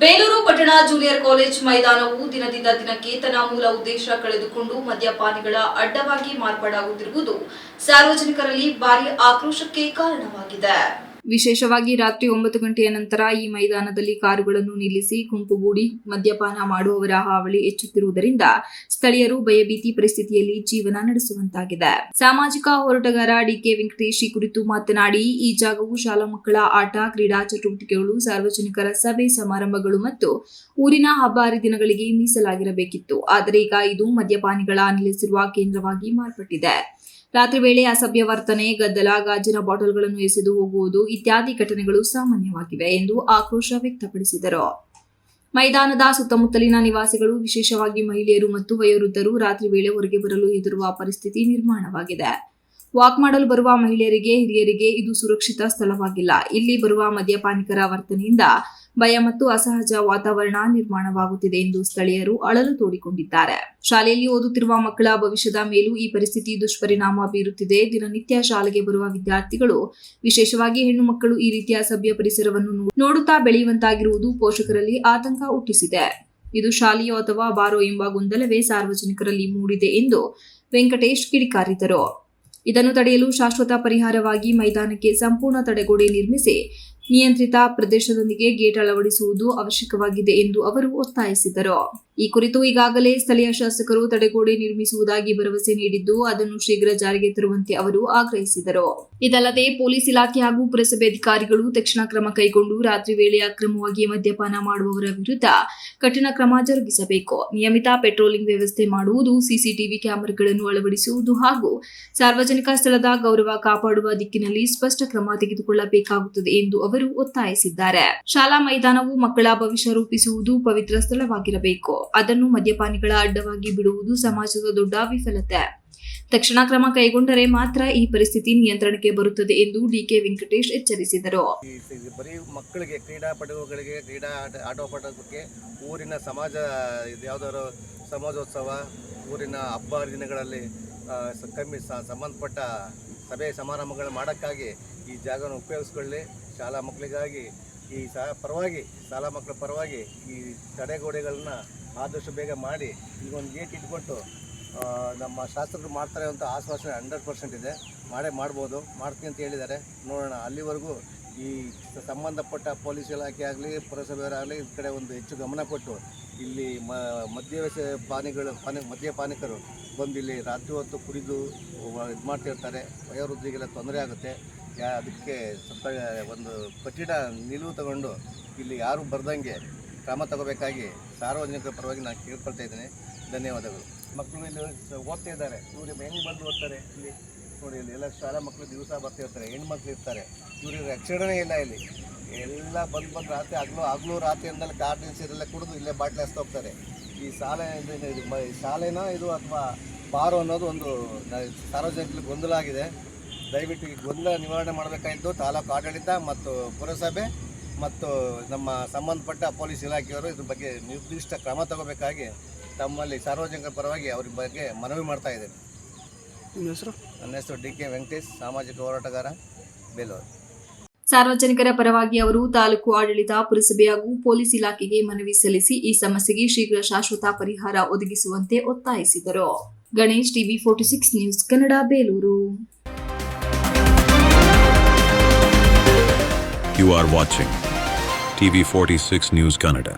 ಬೇಲೂರು ಪಟ್ಟಣ junior college ಮೈದಾನವು ದಿನದಿಂದ ದಿನಕ್ಕೆ ತನ್ನ ಮೂಲ ಉದ್ದೇಶ ಕಳೆದುಕೊಂಡು ಮದ್ಯಪಾನಿಗಳ ಅಡ್ಡವಾಗಿ ಮಾರ್ಪಾಡಾಗುತ್ತಿರುವುದು ಸಾರ್ವಜನಿಕರಲ್ಲಿ ಭಾರಿ ಆಕ್ರೋಶಕ್ಕೆ ಕಾರಣವಾಗಿದೆ. ವಿಶೇಷವಾಗಿ ರಾತ್ರಿ 9 ಗಂಟೆಯ ನಂತರ ಈ ಮೈದಾನದಲ್ಲಿ ಕಾರುಗಳನ್ನು ನಿಲ್ಲಿಸಿ ಗುಂಪುಗೂಡಿ ಮದ್ಯಪಾನ ಮಾಡುವವರ ಹಾವಳಿ ಹೆಚ್ಚುತ್ತಿರುವುದರಿಂದ ಸ್ಥಳೀಯರು ಭಯಭೀತಿ ಪರಿಸ್ಥಿತಿಯಲ್ಲಿ ಜೀವನ ನಡೆಸುವಂತಾಗಿದೆ. ಸಾಮಾಜಿಕ ಹೋರಾಟಗಾರ ಡಿಕೆ ವೆಂಕಟೇಶ್ ಈ ಕುರಿತು ಮಾತನಾಡಿ, ಈ ಜಾಗವು ಶಾಲಾ ಮಕ್ಕಳ ಆಟ, ಕ್ರೀಡಾ ಚಟುವಟಿಕೆಗಳು, ಸಾರ್ವಜನಿಕರ ಸಭೆ ಸಮಾರಂಭಗಳು ಮತ್ತು ಊರಿನ ಹಬ್ಬ ಹರಿದಿನಗಳಿಗೆ ಮೀಸಲಾಗಿರಬೇಕಿತ್ತು. ಆದರೆ ಈಗ ಇದು ಮದ್ಯಪಾನಿಗಳ ನೆಲೆಸಿರುವ ಕೇಂದ್ರವಾಗಿ ಮಾರ್ಪಟ್ಟಿದೆ. ರಾತ್ರಿ ವೇಳೆ ಅಸಭ್ಯ ವರ್ತನೆ, ಗದ್ದಲ, ಗಾಜಿನ ಬಾಟಲ್ಗಳನ್ನು ಎಸೆದು ಹೋಗುವುದು ಇತ್ಯಾದಿ ಘಟನೆಗಳು ಸಾಮಾನ್ಯವಾಗಿವೆ ಎಂದು ಆಕ್ರೋಶ ವ್ಯಕ್ತಪಡಿಸಿದರು. ಮೈದಾನದ ಸುತ್ತಮುತ್ತಲಿನ ನಿವಾಸಿಗಳು, ವಿಶೇಷವಾಗಿ ಮಹಿಳೆಯರು ಮತ್ತು ವಯೋವೃದ್ಧರು ರಾತ್ರಿ ವೇಳೆ ಹೊರಗೆ ಬರಲು ಹೆದರುವ ಪರಿಸ್ಥಿತಿ ನಿರ್ಮಾಣವಾಗಿದೆ. ವಾಕ್ ಮಾಡಲು ಬರುವ ಮಹಿಳೆಯರಿಗೆ, ಹಿರಿಯರಿಗೆ ಇದು ಸುರಕ್ಷಿತ ಸ್ಥಳವಾಗಿಲ್ಲ. ಇಲ್ಲಿ ಬರುವ ಮದ್ಯಪಾನಿಕರ ವರ್ತನೆಯಿಂದ ಭಯ ಮತ್ತು ಅಸಹಜ ವಾತಾವರಣ ನಿರ್ಮಾಣವಾಗುತ್ತಿದೆ ಎಂದು ಸ್ಥಳೀಯರು ಅಳಲು ತೋಡಿಕೊಂಡಿದ್ದಾರೆ. ಶಾಲೆಯಲ್ಲಿ ಓದುತ್ತಿರುವ ಮಕ್ಕಳ ಭವಿಷ್ಯದ ಮೇಲೂ ಈ ಪರಿಸ್ಥಿತಿ ದುಷ್ಪರಿಣಾಮ ಬೀರುತ್ತಿದೆ. ದಿನನಿತ್ಯ ಶಾಲೆಗೆ ಬರುವ ವಿದ್ಯಾರ್ಥಿಗಳು, ವಿಶೇಷವಾಗಿ ಹೆಣ್ಣು ಮಕ್ಕಳು ಈ ರೀತಿಯ ಸಭ್ಯ ಪರಿಸರವನ್ನು ನೋಡುತ್ತಾ ಬೆಳೆಯುವಂತಾಗಿರುವುದು ಪೋಷಕರಲ್ಲಿ ಆತಂಕ ಹುಟ್ಟಿಸಿದೆ. ಇದು ಶಾಲೆಯೋ ಅಥವಾ ಬಾರೋ ಎಂಬ ಗೊಂದಲವೇ ಸಾರ್ವಜನಿಕರಲ್ಲಿ ಮೂಡಿದೆ ಎಂದು ವೆಂಕಟೇಶ್ ಕಿಡಿಕಾರಿದರು. ಇದನ್ನು ತಡೆಯಲು ಶಾಶ್ವತ ಪರಿಹಾರವಾಗಿ ಮೈದಾನಕ್ಕೆ ಸಂಪೂರ್ಣ ತಡೆಗೋಡೆ ನಿರ್ಮಿಸಿ ನಿಯಂತ್ರಿತ ಪ್ರದೇಶದೊಂದಿಗೆ ಗೇಟ್ ಅಳವಡಿಸುವುದು ಅವಶ್ಯಕವಾಗಿದೆ ಎಂದು ಅವರು ಒತ್ತಾಯಿಸಿದರು. ಈ ಕುರಿತು ಈಗಾಗಲೇ ಸ್ಥಳೀಯ ಶಾಸಕರು ತಡೆಗೋಡೆ ನಿರ್ಮಿಸುವುದಾಗಿ ಭರವಸೆ ನೀಡಿದ್ದು, ಅದನ್ನು ಶೀಘ್ರ ಜಾರಿಗೆ ತರುವಂತೆ ಅವರು ಆಗ್ರಹಿಸಿದರು. ಇದಲ್ಲದೆ ಪೊಲೀಸ್ ಇಲಾಖೆ ಹಾಗೂ ಪುರಸಭೆ ಅಧಿಕಾರಿಗಳು ತಕ್ಷಣ ಕ್ರಮ ಕೈಗೊಂಡು ರಾತ್ರಿ ವೇಳೆ ಅಕ್ರಮವಾಗಿ ಮದ್ಯಪಾನ ಮಾಡುವವರ ವಿರುದ್ಧ ಕಠಿಣ ಕ್ರಮ ಜರುಗಿಸಬೇಕು. ನಿಯಮಿತ ಪೆಟ್ರೋಲಿಂಗ್ ವ್ಯವಸ್ಥೆ ಮಾಡುವುದು, ಸಿಸಿಟಿವಿ ಕ್ಯಾಮೆರಾಗಳನ್ನು ಅಳವಡಿಸುವುದು ಹಾಗೂ ಸಾರ್ವಜನಿಕ ಸ್ಥಳದ ಗೌರವ ಕಾಪಾಡುವ ದಿಕ್ಕಿನಲ್ಲಿ ಸ್ಪಷ್ಟ ಕ್ರಮ ತೆಗೆದುಕೊಳ್ಳಬೇಕಾಗುತ್ತದೆ ಎಂದು ಅವರು ಒತ್ತಾಯಿಸಿದ್ದಾರೆ. ಶಾಲಾ ಮೈದಾನವು ಮಕ್ಕಳ ಭವಿಷ್ಯ ರೂಪಿಸುವುದು ಪವಿತ್ರ ಸ್ಥಳವಾಗಿರಬೇಕು. ಅದನ್ನು ಮದ್ಯಪಾನಿಗಳ ಅಡ್ಡವಾಗಿ ಬಿಡುವುದು ಸಮಾಜದ ದೊಡ್ಡ ವಿಫಲತೆ. ತಕ್ಷಣ ಕ್ರಮ ಕೈಗೊಂಡರೆ ಮಾತ್ರ ಈ ಪರಿಸ್ಥಿತಿ ನಿಯಂತ್ರಣಕ್ಕೆ ಬರುತ್ತದೆ ಎಂದು ಡಿಕೆ ವೆಂಕಟೇಶ್ ಎಚ್ಚರಿಸಿದರು. ಬರೀ ಮಕ್ಕಳಿಗೆ ಕ್ರೀಡಾಪಟುಗಳಿಗೆ, ಕ್ರೀಡಾ ಆಟೋಪಾಟಕ್ಕೆ ಊರಿನ ಸಮಾಜ ಯಾವುದಾದ್ರು ಸಮಾಜೋತ್ಸವ, ಊರಿನ ಹಬ್ಬ ಹರಿದಿನಗಳಲ್ಲಿ ಸಂಬಂಧಪಟ್ಟ ಸಭೆ ಸಮಾರಂಭಗಳು ಮಾಡೋಕ್ಕಾಗಿ ಈ ಜಾಗವನ್ನು ಉಪಯೋಗಿಸ್ಕೊಳ್ಳಿ. ಶಾಲಾ ಮಕ್ಕಳಿಗಾಗಿ ಈ ಶಾಲಾ ಮಕ್ಕಳ ಪರವಾಗಿ ಈ ತಡೆಗೋಡೆಗಳನ್ನ ಆದಷ್ಟು ಬೇಗ ಮಾಡಿ ಈಗೊಂದು ಗೇಟ್ ಇಟ್ಕೊಟ್ಟು ನಮ್ಮ ಶಾಸಕರು ಮಾಡ್ತಾರೆ ಅಂತ ಆಶ್ವಾಸನೆ 100% ಇದೆ. ಮಾಡ್ಬೋದು, ಮಾಡ್ತೀನಿ ಅಂತ ಹೇಳಿದ್ದಾರೆ. ನೋಡೋಣ. ಅಲ್ಲಿವರೆಗೂ ಈ ಸಂಬಂಧಪಟ್ಟ ಪೊಲೀಸ್ ಇಲಾಖೆ ಆಗಲಿ, ಪುರಸಭೆಯವರಾಗಲಿ ಈ ಕಡೆ ಒಂದು ಹೆಚ್ಚು ಗಮನ ಕೊಟ್ಟು ಇಲ್ಲಿ ಮದ್ಯಪಾನಿಕರು ಬಂದು ಇಲ್ಲಿ ರಾತ್ರಿ ಹೊತ್ತು ಕುಡಿದು ಇದು ಮಾಡ್ತಿರ್ತಾರೆ. ವಯೋವೃದ್ಧಿಗೆಲ್ಲ ತೊಂದರೆ ಆಗುತ್ತೆ. ಅದಕ್ಕೆ ಸ್ವಲ್ಪ ಒಂದು ಕಠಿಣ ನಿಲುವು ತಗೊಂಡು ಇಲ್ಲಿ ಯಾರು ಬರ್ದಂಗೆ ಕ್ರಮ ತಗೋಬೇಕಾಗಿ ಸಾರ್ವಜನಿಕರ ಪರವಾಗಿ ನಾನು ಕೇಳ್ಕೊಳ್ತಾ ಇದ್ದೇನೆ. ಧನ್ಯವಾದಗಳು. ಮಕ್ಕಳು ಇಲ್ಲಿ ಓದ್ತಾ ಇದ್ದಾರೆ. ಇವರು ಹೆಂಗೆ ಬಂದು ಓದ್ತಾರೆ? ಇಲ್ಲಿ ನೋಡಿ, ಇಲ್ಲಿ ಎಲ್ಲ ಶಾಲಾ ಮಕ್ಕಳು ದಿವಸ ಬರ್ತಿರ್ತಾರೆ, ಹೆಣ್ಮಕ್ಳು ಇರ್ತಾರೆ. ಇವ್ರಿಗೆ ರಕ್ಷಣೆ ಇಲ್ಲ. ಇಲ್ಲಿ ಎಲ್ಲ ಬಂದು ರಾತ್ರಿ ಹಗಲು ರಾತ್ರಿ ಅಂದಲ್ಲಿ ಕಾರ್ ನಿಲ್ಸಿರೆಲ್ಲ ಕುಡಿದು ಇಲ್ಲೇ ಬಾಟ್ಲಿ ಹಸ್ತಾ ಹೋಗ್ತಾರೆ. ಈ ಶಾಲೆನೋ ಇದು ಅಥವಾ ಬಾರು ಅನ್ನೋದು ಒಂದು ಸಾರ್ವಜನಿಕರಿಗೆ ಗೊಂದಲ ಆಗಿದೆ. ದಯವಿಟ್ಟು ಈ ಗೊಂದಲ ನಿವಾರಣೆ ಮಾಡಬೇಕಾಗಿದ್ದು ತಾಲೂಕು ಆಡಳಿತ ಮತ್ತು ಪುರಸಭೆ ಮತ್ತು ನಮ್ಮ ಸಂಬಂಧಪಟ್ಟ ಪೊಲೀಸ್ ಇಲಾಖೆಯವರು ಇದ್ರ ಬಗ್ಗೆ ನಿರ್ದಿಷ್ಟ ಕ್ರಮ ತಗೋಬೇಕಾಗಿ ತಮ್ಮಲ್ಲಿ ಸಾರ್ವಜನಿಕರ ಪರವಾಗಿ ಅವ್ರ ಬಗ್ಗೆ ಮನವಿ ಮಾಡ್ತಾ ಇದ್ದೇನೆ. ನನ್ನ ಹೆಸರು ಡಿಕೆ ವೆಂಕಟೇಶ್, ಸಾಮಾಜಿಕ ಹೋರಾಟಗಾರ, ಬೇಲೂರು. ಸಾರ್ವಜನಿಕರ ಪರವಾಗಿ ಅವರು ತಾಲೂಕು ಆಡಳಿತ, ಪುರಸಭೆ ಹಾಗೂ ಪೊಲೀಸ್ ಇಲಾಖೆಗೆ ಮನವಿ ಸಲ್ಲಿಸಿ ಈ ಸಮಸ್ಯೆಗೆ ಶೀಘ್ರ ಶಾಶ್ವತ ಪರಿಹಾರ ಒದಗಿಸುವಂತೆ ಒತ್ತಾಯಿಸಿದರು. Ganesh, TV 46 news Kannada, Belur. You are watching TV 46 News Kannada.